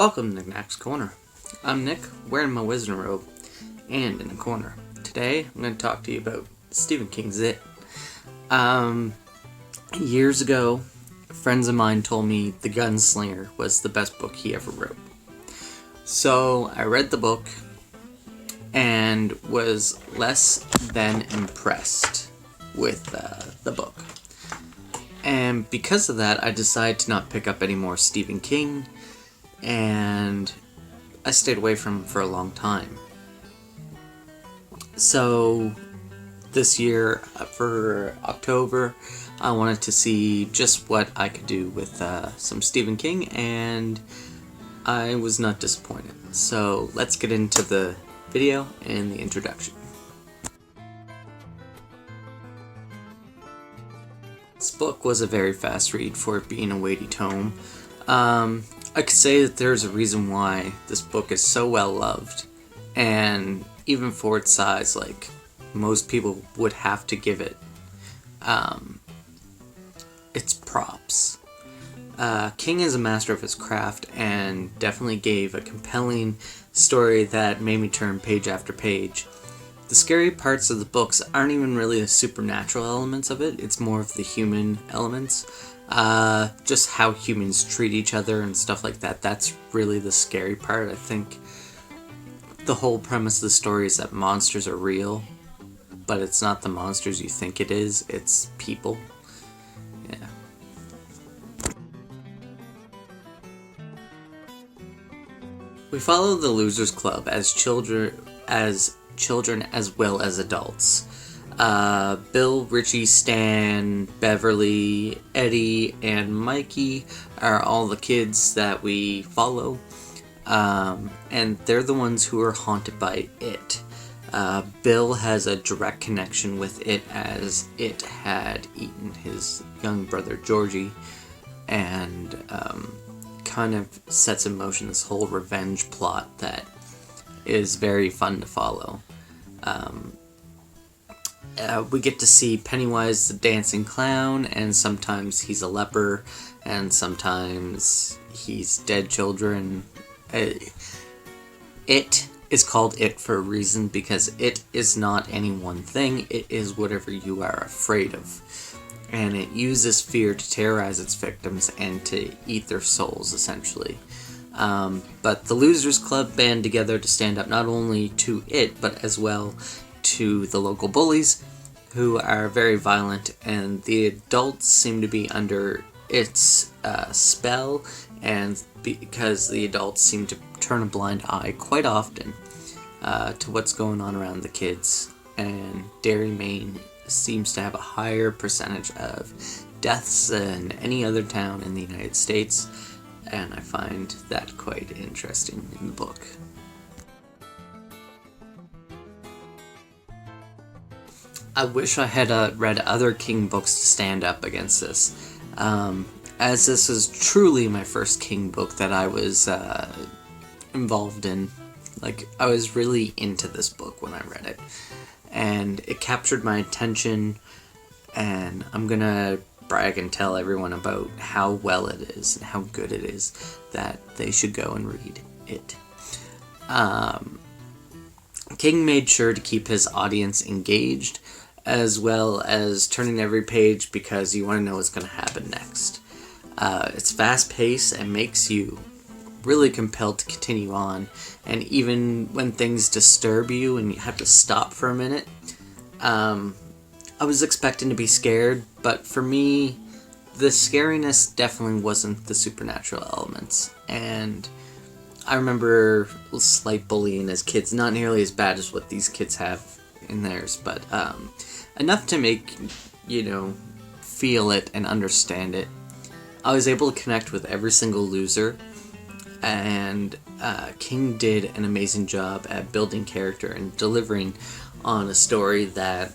Welcome to Nick's Corner. I'm Nick, wearing my wizard robe, and in the corner. Today, I'm going to talk to you about Stephen King's It. Years ago, friends of mine told me The Gunslinger was the best book he ever wrote. So, I read the book, and was less than impressed with the book. And because of that, I decided to not pick up any more Stephen King, and I stayed away from him for a long time. So this year, for October, I wanted to see just what I could do with some Stephen King, and I was not disappointed. So let's get into the video and the introduction. This book was a very fast read for it being a weighty tome. I could say that there's a reason why this book is so well loved, and even for its size, like, most people would have to give it its props. King is a master of his craft and definitely gave a compelling story that made me turn page after page. The scary parts of the books aren't even really the supernatural elements of it, it's more of the human elements. Just how humans treat each other and stuff like that. That's really the scary part. I think the whole premise of the story is that monsters are real, but it's not the monsters you think it is, it's people. Yeah. We follow the Losers Club as children as well as adults. Bill, Richie, Stan, Beverly, Eddie, and Mikey are all the kids that we follow, and they're the ones who are haunted by it. Bill has a direct connection with it as it had eaten his young brother Georgie, and kind of sets in motion this whole revenge plot that is very fun to follow. We get to see Pennywise the dancing clown, and sometimes he's a leper, and sometimes he's dead children. It is called It for a reason, because it is not any one thing, it is whatever you are afraid of. And it uses fear to terrorize its victims and to eat their souls, essentially. But the Losers Club band together to stand up not only to it, but as well to the local bullies, who are very violent, and the adults seem to be under its spell, and because the adults seem to turn a blind eye quite often to what's going on around the kids, and Derry, Maine seems to have a higher percentage of deaths than any other town in the United States, and I find that quite interesting in the book. I wish I had read other King books to stand up against this, as this is truly my first King book that I was involved in. Like, I was really into this book when I read it, and it captured my attention, and I'm gonna brag and tell everyone about how well it is and how good it is, that they should go and read it. King made sure to keep his audience engaged, as well as turning every page because you want to know what's going to happen next. It's fast-paced and makes you really compelled to continue on, and even when things disturb you and you have to stop for a minute, I was expecting to be scared, but for me, the scariness definitely wasn't the supernatural elements, and I remember slight bullying as kids, not nearly as bad as what these kids have in theirs, but enough to make, feel it and understand it. I was able to connect with every single loser, and King did an amazing job at building character and delivering on a story that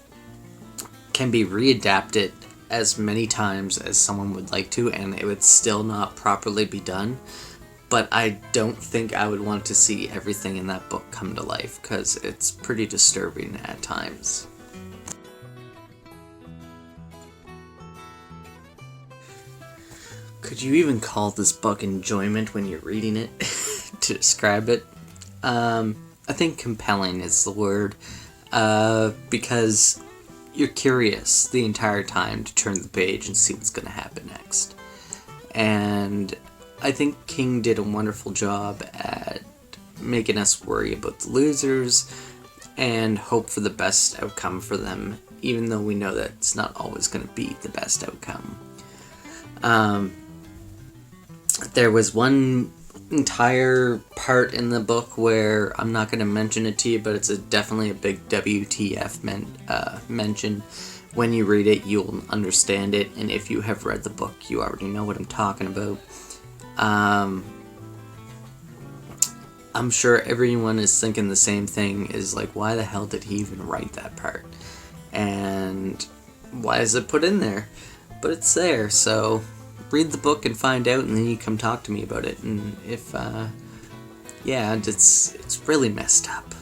can be readapted as many times as someone would like to, and it would still not properly be done. But I don't think I would want to see everything in that book come to life, because it's pretty disturbing at times. Could you even call this book enjoyment when you're reading it? to describe it. I think compelling is the word, because you're curious the entire time to turn the page and see what's going to happen next. And I think King did a wonderful job at making us worry about the losers and hope for the best outcome for them, even though we know that it's not always going to be the best outcome. There was one entire part in the book where I'm not going to mention it to you, but it's definitely a big WTF mention. When you read it, you'll understand it, and if you have read the book, you already know what I'm talking about. I'm sure everyone is thinking the same thing, is like, why the hell did he even write that part? And why is it put in there? But it's there, so read the book and find out, and then you come talk to me about it. And if, it's really messed up.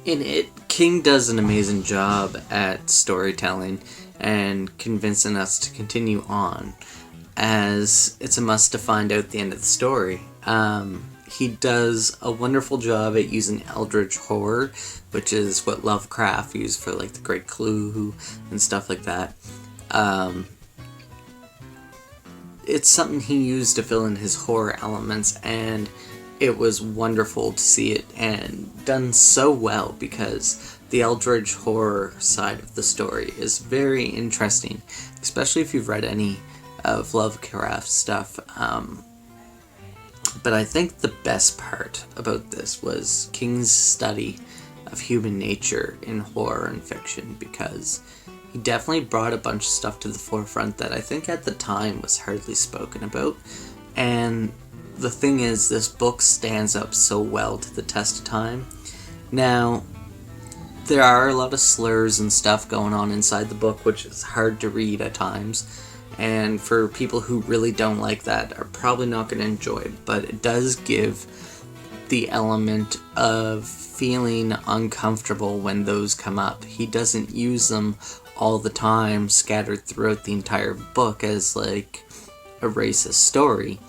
In it, King does an amazing job at storytelling and convincing us to continue on, as it's a must to find out the end of the story. He does a wonderful job at using eldritch horror, which is what Lovecraft used for like the Great Clue and stuff like that. It's something he used to fill in his horror elements, and it was wonderful to see it and done so well, because the eldritch horror side of the story is very interesting, especially if you've read any of Lovecraft stuff. But I think the best part about this was King's study of human nature in horror and fiction, because he definitely brought a bunch of stuff to the forefront that I think at the time was hardly spoken about. And the thing is, this book stands up so well to the test of time. Now, there are a lot of slurs and stuff going on inside the book, which is hard to read at times. And for people who really don't like that, are probably not going to enjoy it. But it does give the element of feeling uncomfortable when those come up. He doesn't use them all the time, scattered throughout the entire book, as like a racist story.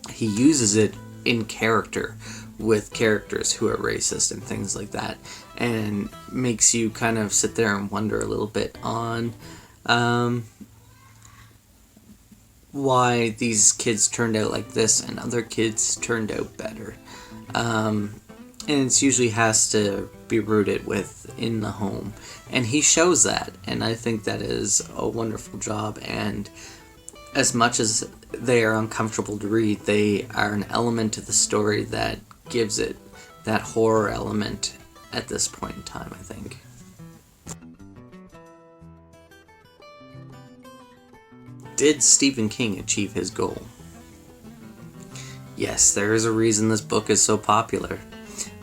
He uses it in character, with characters who are racist and things like that, and makes you kind of sit there and wonder a little bit on why these kids turned out like this and other kids turned out better. And it usually has to be rooted within the home, and he shows that, and I think that is a wonderful job. And as much as they are uncomfortable to read, they are an element to the story that gives it that horror element at this point in time, I think. Did Stephen King achieve his goal? Yes, there is a reason this book is so popular.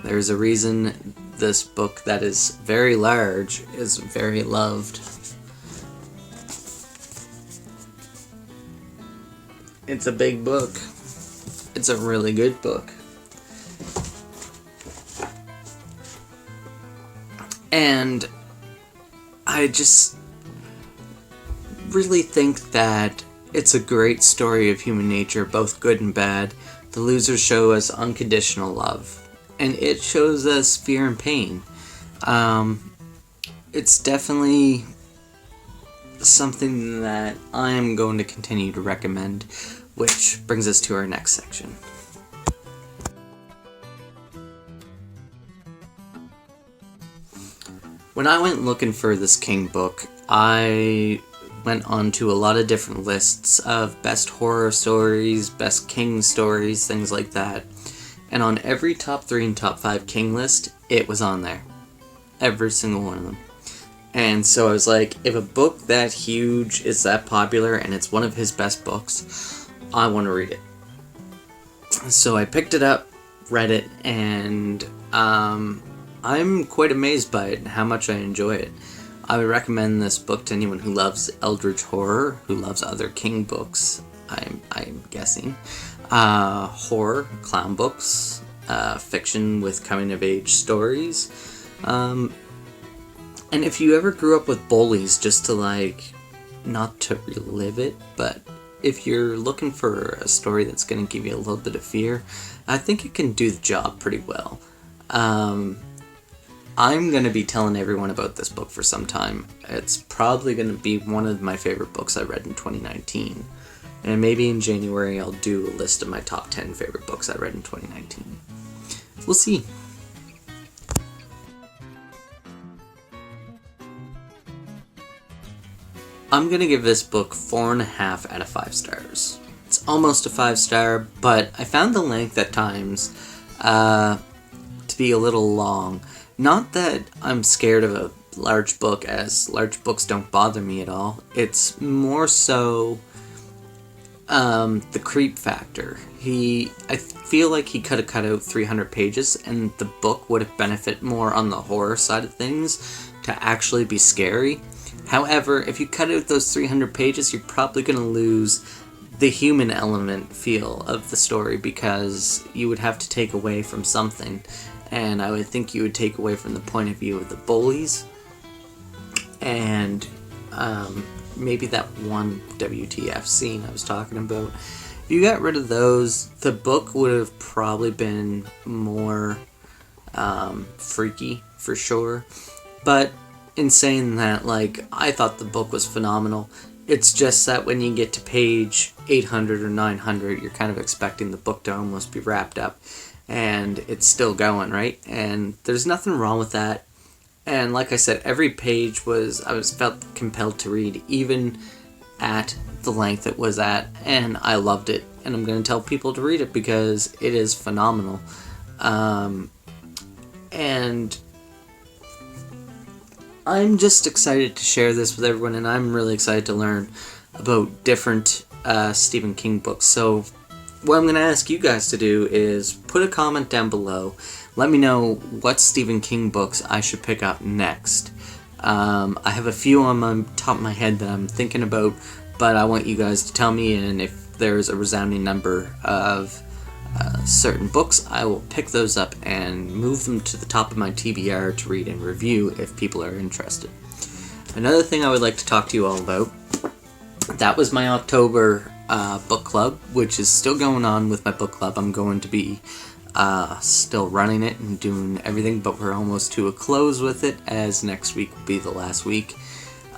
There's a reason this book that is very large is very loved. It's a big book. It's a really good book. And I just really think that it's a great story of human nature, both good and bad. The losers show us unconditional love, and it shows us fear and pain. It's definitely something that I am going to continue to recommend, which brings us to our next section. When I went looking for this King book, I went on to a lot of different lists of best horror stories, best King stories, things like that. And on every top 3 and top 5 King list, it was on there. Every single one of them. And so I was like, if a book that huge is that popular and it's one of his best books, I want to read it. So I picked it up, read it, and I'm quite amazed by it and how much I enjoy it. I would recommend this book to anyone who loves eldritch horror, who loves other King books, I'm guessing. Horror, clown books, fiction with coming-of-age stories. And if you ever grew up with bullies just to, like, not to relive it, but if you're looking for a story that's going to give you a little bit of fear, I think it can do the job pretty well. I'm going to be telling everyone about this book for some time. It's probably going to be one of my favorite books I read in 2019. And maybe in January I'll do a list of my top 10 favorite books I read in 2019. We'll see. I'm going to give this book 4.5 out of 5 stars. It's almost a 5-star, but I found the length at times to be a little long. Not that I'm scared of a large book, as large books don't bother me at all. It's more so the creep factor. I feel like he could have cut out 300 pages and the book would have benefited more on the horror side of things to actually be scary. However, if you cut out those 300 pages, you're probably going to lose the human element feel of the story, because you would have to take away from something. And I would think you would take away from the point of view of the bullies, and maybe that one WTF scene I was talking about. If you got rid of those, the book would have probably been more freaky, for sure. But in saying that, like, I thought the book was phenomenal. It's just that when you get to page 800 or 900, you're kind of expecting the book to almost be wrapped up. And it's still going, right? And there's nothing wrong with that. And like I said, every page I felt compelled to read, even at the length it was at. And I loved it. And I'm going to tell people to read it because it is phenomenal. And I'm just excited to share this with everyone. And I'm really excited to learn about different Stephen King books. So what I'm going to ask you guys to do is put a comment down below. Let me know what Stephen King books I should pick up next. I have a few on the top of my head that I'm thinking about, but I want you guys to tell me, and if there's a resounding number of certain books, I will pick those up and move them to the top of my TBR to read and review if people are interested. Another thing I would like to talk to you all about, that was my October book club, which is still going on with my book club. I'm going to be still running it and doing everything, but we're almost to a close with it, as next week will be the last week.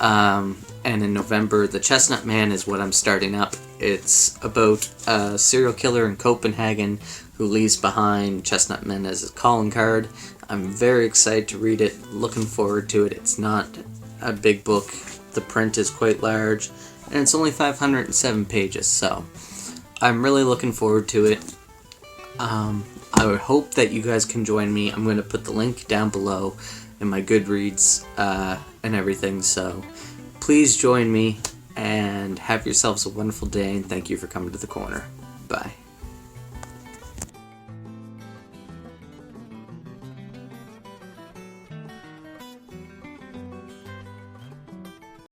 And in November, The Chestnut Man is what I'm starting up. It's about a serial killer in Copenhagen who leaves behind chestnut men as his calling card. I'm very excited to read it, looking forward to it. It's not a big book. The print is quite large, and it's only 507 pages, so I'm really looking forward to it. I would hope that you guys can join me. I'm going to put the link down below in my Goodreads and everything, so please join me and have yourselves a wonderful day, and thank you for coming to the corner. Bye.